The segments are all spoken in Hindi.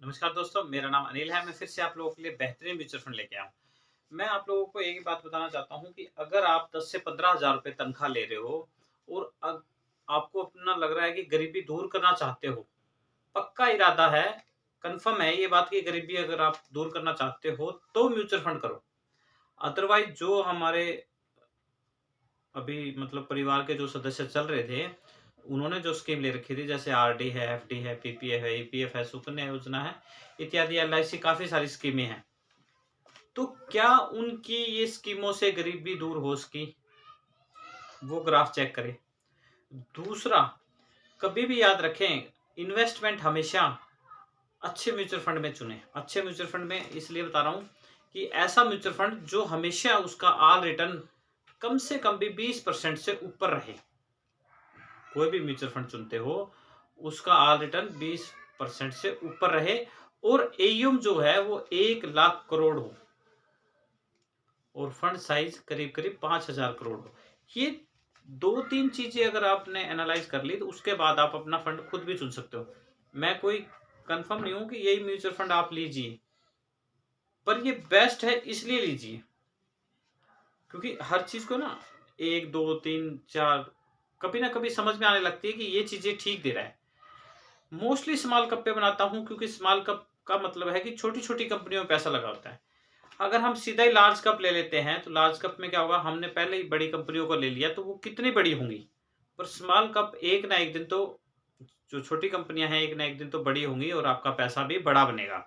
नमस्कार दोस्तों, मेरा नाम अनिल है। मैं फिर से आप लोगों के लिए बेहतरीन म्यूचुअल फंड लेके आया हूँ। मैं आप लोगों को एक ही बात बताना चाहता हूँ कि अगर आप 10 से 15,000 रुपए तनख्वाह ले रहे हो और आपको अपना लग रहा है कि गरीबी दूर करना चाहते हो, पक्का इरादा है, कन्फर्म है ये बात कि गरीबी अगर आप दूर करना चाहते हो, तो म्यूचुअल फंड करो। अदरवाइज़ जो हमारे अभी मतलब परिवार के जो सदस्य चल रहे थे, उन्होंने जो स्कीम ले रखी थी जैसे आरडी है, एफडी है, पीपीएफ है, ईपीएफ है, सुकन्या योजना है, इत्यादि एलआईसी काफ़ी सारी स्कीमें हैं। तो क्या उनकी ये स्कीमों से गरीबी दूर हो सकी? वो ग्राफ चेक करें। दूसरा, कभी भी याद रखें, इन्वेस्टमेंट हमेशा अच्छे म्यूचुअल फंड में चुनें। अच्छे म्यूचुअल फंड में इसलिए बता रहा हूँ कि ऐसा म्यूचुअल फंड जो हमेशा उसका ऑल रिटर्न कम से कम भी 20% से ऊपर रहे। कोई भी म्यूचुअल फंड चुनते हो, उसका ऑल रिटर्न 20% से ऊपर रहे और एयूएम जो है वो 1 लाख करोड़ हो और फंड साइज करीब-करीब 5,000 करोड़ हो। ये 2-3 चीज़ें अगर आपने एनालाइज़ कर ली, तो उसके बाद आप अपना फंड खुद भी चुन सकते हो। मैं कोई कन्फर्म नहीं हूँ कि यही म्यूचुअल फंड आप लीजिए, पर ये बेस्ट है इसलिए लीजिए, क्योंकि हर चीज़ को ना 1, 2, 3, 4 कभी ना कभी समझ में आने लगती है कि ये चीज़ें ठीक दे रहा है। मोस्टली स्मॉल कप पे बनाता हूँ क्योंकि स्मॉल कप का मतलब है कि छोटी-छोटी कंपनियों में पैसा लगा होता है। अगर हम सीधा ही लार्ज कप ले लेते हैं, तो लार्ज कप में क्या होगा, हमने पहले ही बड़ी कंपनियों को ले लिया, तो वो कितनी बड़ी होंगी। पर स्मॉल कप एक ना एक दिन तो जो छोटी कंपनियाँ हैं, एक ना एक दिन तो बड़ी होंगी और आपका पैसा भी बड़ा बनेगा।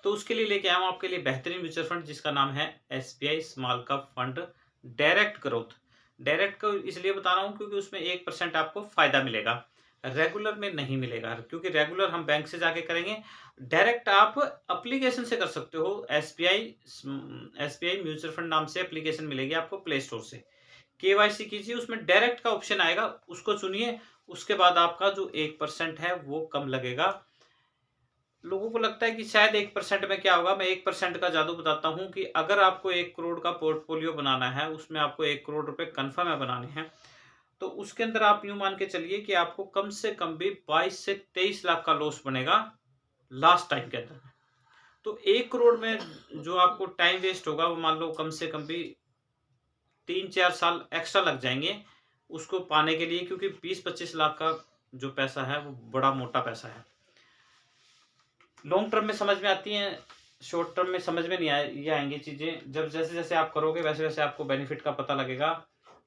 तो उसके लिए लेके आया हूँ आपके लिए बेहतरीन म्यूचुअल फंड जिसका नाम है SBI small cup fund direct growth. Direct को इसलिए बता रहा हूँ क्योंकि उसमें 1% आपको फ़ायदा मिलेगा। रेगुलर में नहीं मिलेगा क्योंकि रेगुलर हम बैंक से जाके करेंगे। डायरेक्ट आप एप्लीकेशन से कर सकते हो। एसबीआई म्यूचुअल फंड नाम से एप्लीकेशन मिलेगी आपको प्ले स्टोर से। केवाईसी कीजिए, उसमें डायरेक्ट का ऑप्शन आएगा, उसको चुनिए। उसके बाद आपका जो 1% है वो कम लगेगा। लोगों को लगता है कि शायद 1% में क्या होगा, मैं 1% का जादू बताता हूँ कि अगर आपको 1 करोड़ का पोर्टफोलियो बनाना है, उसमें आपको 1 करोड़ रुपए कन्फर्म है बनाने हैं, तो उसके अंदर आप यूँ मान के चलिए कि आपको कम से कम भी 22 से 23 लाख का लॉस बनेगा लास्ट टाइम के अंदर। तो 1 करोड़ में जो आपको टाइम वेस्ट होगा, वो मान लो कम से कम भी 3-4 साल एक्स्ट्रा लग जाएँगे, उसको पाने के लिए, क्योंकि 20-25 लाख का जो पैसा है, वो बड़ा मोटा पैसा है। लॉन्ग टर्म में समझ में आती हैं, शॉर्ट टर्म में समझ में नहीं ये आएँगी चीज़ें। जब जैसे-जैसे आप करोगे वैसे-वैसे आपको बेनिफिट का पता लगेगा।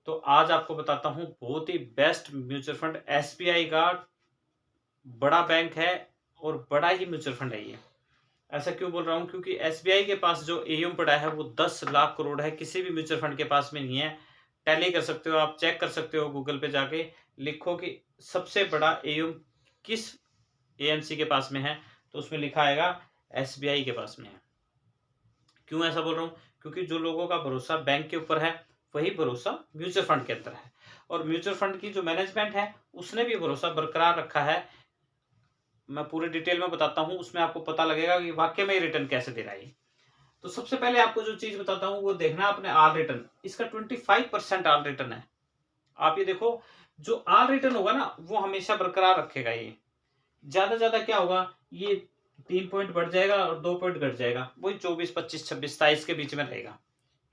तो आज आपको बताता हूँ बहुत ही बेस्ट म्यूचुअल फंड एसबीआई का बड़ा बैंक है और बड़ा ही म्यूचुअल फंड है ये। ऐसा क्यों बोल रहा हूँ? क्योंकि एसबीआई के पास जो एयूएम पड़ा है वो 10 लाख करोड़ है, किसी भी म्यूचुअल फंड के पास में नहीं है। टैली कर सकते हो, आप चेक कर सकते हो गूगल पे जाके, लिखो कि सबसे बड़ा एयूएम किस एएमसी के पास में है, तो उसमें लिखा आएगा एसबीआई के पास में है। क्यों ऐसा बोल रहा हूँ? क्योंकि जो लोगों का भरोसा बैंक के ऊपर है, वही भरोसा म्यूचुअल फंड के अंदर है और म्यूचुअल फंड की जो मैनेजमेंट है, उसने भी भरोसा बरकरार रखा है। मैं पूरे डिटेल में बताता हूँ, उसमें आपको पता लगेगा कि वाक़ई में ये रिटर्न कैसे दे रहा है ये। तो सबसे पहले आपको जो चीज़ बताता हूँ, वो देखना अपने ऑल रिटर्न। इसका 25% ऑल रिटर्न है। आप ये देखो, जो ऑल रिटर्न होगा ना, वो हमेशा बरकरार रखेगा ये। ज़्यादा से ज़्यादा क्या होगा, ये 3 पॉइंट बढ़ जाएगा और 2 पॉइंट घट जाएगा। वही 24, 25, 26, 27 के बीच में रहेगा।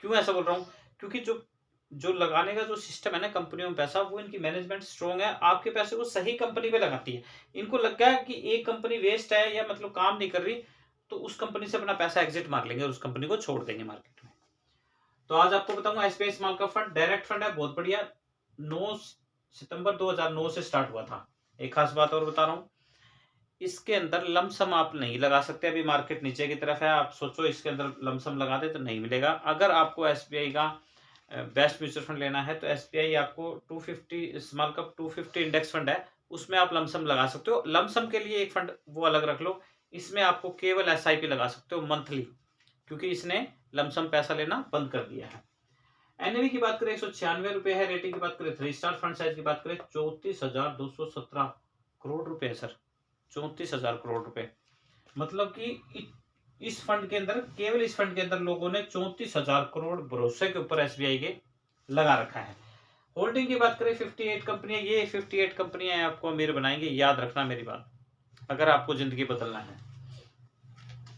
क्यों ऐसा बोल रहा हूँ? क्योंकि जो जो लगाने का जो सिस्टम है ना कंपनियों में पैसा, वो इनकी मैनेजमेंट स्ट्रांग है, आपके पैसे को सही कंपनी पे लगाती है। इनको लग गया कि एक कंपनी वेस्ट है या मतलब काम नहीं कर रही, तो उस कंपनी से अपना पैसा एग्ज़िट मार लेंगे और उस कंपनी को छोड़ देंगे मार्केट में। तो आज आपको बताऊँगा SBI small cap fund direct fund है, बहुत बढ़िया। 9 सितंबर 2009 से स्टार्ट हुआ था। एक खास बात और बता रहा हूँ, इसके अंदर लमसम आप नहीं लगा सकते। अभी मार्केट नीचे की तरफ है, आप सोचो इसके अंदर लमसम लगा दे तो नहीं मिलेगा। अगर आपको एसबीआई का बेस्ट म्यूचुअल फंड लेना है, तो एसबीआई आपको 250 स्मॉल कैप 250 इंडेक्स फंड है, उसमें आप लमसम लगा सकते हो। लमसम के लिए एक फंड वो अलग रख लो, इसमें आपको केवल एसआईपी लगा सकते हो मंथली, क्योंकि इसने लमसम पैसा लेना बंद कर दिया है। एनएवी की बात करें ₹196 है, रेटिंग की बात करें 3 स्टार, फंड साइज की बात करें 34,217 करोड़ रुपए है सर। 34,000 करोड़ रुपए, मतलब कि इस फंड के अंदर, केवल इस फंड के अंदर लोगों ने 34,000 करोड़ भरोसे के ऊपर एसबीआई के लगा रखा है। होल्डिंग की बात करें 58 कंपनियां, ये 58 कंपनियां आपको अमीर बनाएंगे, याद रखना मेरी बात। अगर आपको ज़िंदगी बदलना है।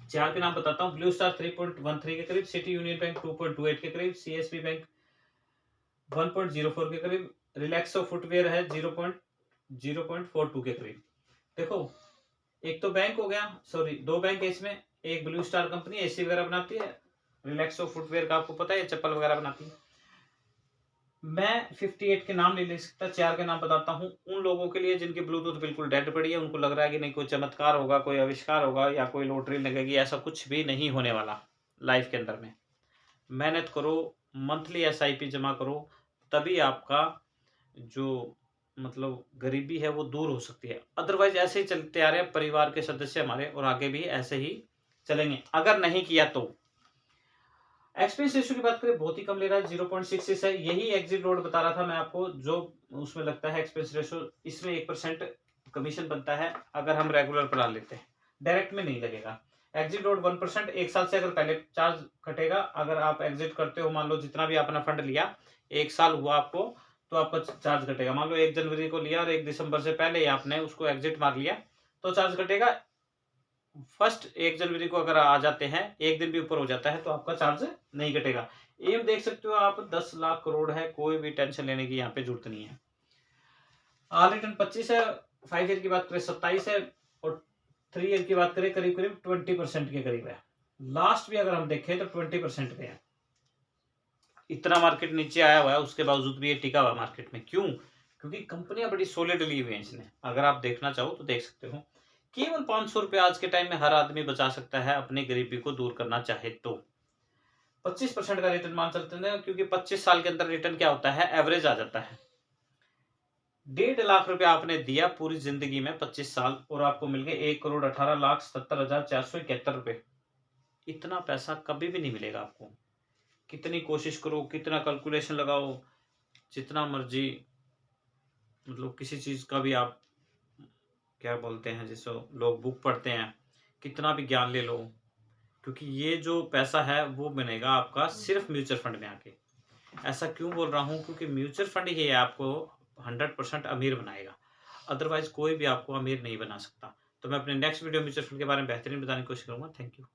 4 के नाम बताता हूँ, ब्लू स्टार 3.13 के करीब, सिटी यूनियन बैंक 2.28 के करीब, सीएसबी बैंक 1.04 के करीब, रिलैक्सो फुटवियर है 0.42 के करीब। देखो, एक तो बैंक हो गया, सॉरी 2 बैंक है इसमें, एक ब्लू स्टार कंपनी एसी वगैरह बनाती है, रिलैक्सो फुटवियर का आपको पता है चप्पल वगैरह बनाती है। मैं 58 के नाम नहीं ले सकता, 4 के नाम बताता हूँ उन लोगों के लिए जिनकी ब्लूटूथ बिल्कुल डेड पड़ी है, उनको लग रहा है कि नहीं कोई चमत्कार होगा, कोई आविष्कार होगा या कोई लॉटरी लगेगी। ऐसा कुछ भी नहीं होने वाला लाइफ के अंदर में। मेहनत करो, मंथली एसआईपी जमा करो, तभी आपका जो मतलब गरीबी है वो दूर हो सकती है। अदरवाइज ऐसे ही चलते आ रहे हैं परिवार के सदस्य हमारे, और आगे भी ऐसे ही चलेंगे अगर नहीं किया तो। एक्सपेंस रेशियो की बात करें, बहुत ही कम ले रहा है, 0.66 है। यही एग्जिट लोड बता रहा था मैं आपको, जो उसमें लगता है एक्सपेंस रेशियो, इसमें 1% कमीशन बनता है अगर हम रेगुलर प्लान लेते हैं, डायरेक्ट में नहीं लगेगा। एग्जिट लोड 1%, 1 साल से अगर पहले चार्ज कटेगा, अगर आप एग्जिट करते हो, मान लो जितना भी आपने फंड लिया 1 साल हुआ आपको, तो आपका चार्ज कटेगा। मान लो 1 जनवरी को लिया और 1 दिसंबर से पहले ही आपने उसको एग्जिट मार लिया, तो चार्ज कटेगा। फर्स्ट 1 जनवरी को अगर आ जाते हैं, 1 दिन भी ऊपर हो जाता है, तो आपका चार्ज नहीं कटेगा। एम देख सकते हो आप, 10 लाख करोड़ है, कोई भी टेंशन लेने की यहाँ पे जरूरत नहीं है। ऑल रिटर्न 25 है, 5 ईयर की बात करें 27 है, और 3 ईयर की बात करें करीब करीब 20% के करीब है। लास्ट भी अगर हम देखें तो 20% पे है। इतना मार्केट नीचे आया हुआ है, उसके बावजूद भी ये टिका हुआ मार्केट में। क्यों? क्योंकि कंपनियां बड़ी सॉलिड ली हुई है इसने। अगर आप देखना चाहो तो देख सकते हो। केवल 500 रुपये आज के टाइम में हर आदमी बचा सकता है, अपनी गरीबी को दूर करना चाहे तो। 25% का रिटर्न मान सकते हैं, क्योंकि 25 साल के अंदर रिटर्न क्या होता है, एवरेज आ जाता है। 1.5 लाख रुपए आपने दिया पूरी जिंदगी में 25 साल, और आपको मिल गए 1,18,77,471 रुपए। इतना पैसा कभी भी नहीं मिलेगा आपको। कितनी कोशिश करो, कितना कैलकुलेशन लगाओ, जितना मर्जी, मतलब किसी चीज का भी आप क्या बोलते हैं जिसको लोग बुक पढ़ते हैं, कितना भी ज्ञान ले लो, क्योंकि ये जो पैसा है वो बनेगा आपका सिर्फ म्यूचुअल फंड में आके। ऐसा क्यों बोल रहा हूँ? क्योंकि म्यूचुअल फंड ही आपको 100% अमीर बनाएगा, अदरवाइज कोई भी आपको अमीर नहीं बना सकता। तो मैं अपने नेक्स्ट वीडियो म्यूचुअल फंड के बारे में बेहतरीन बताने की कोशिश करूंगा। Thank you.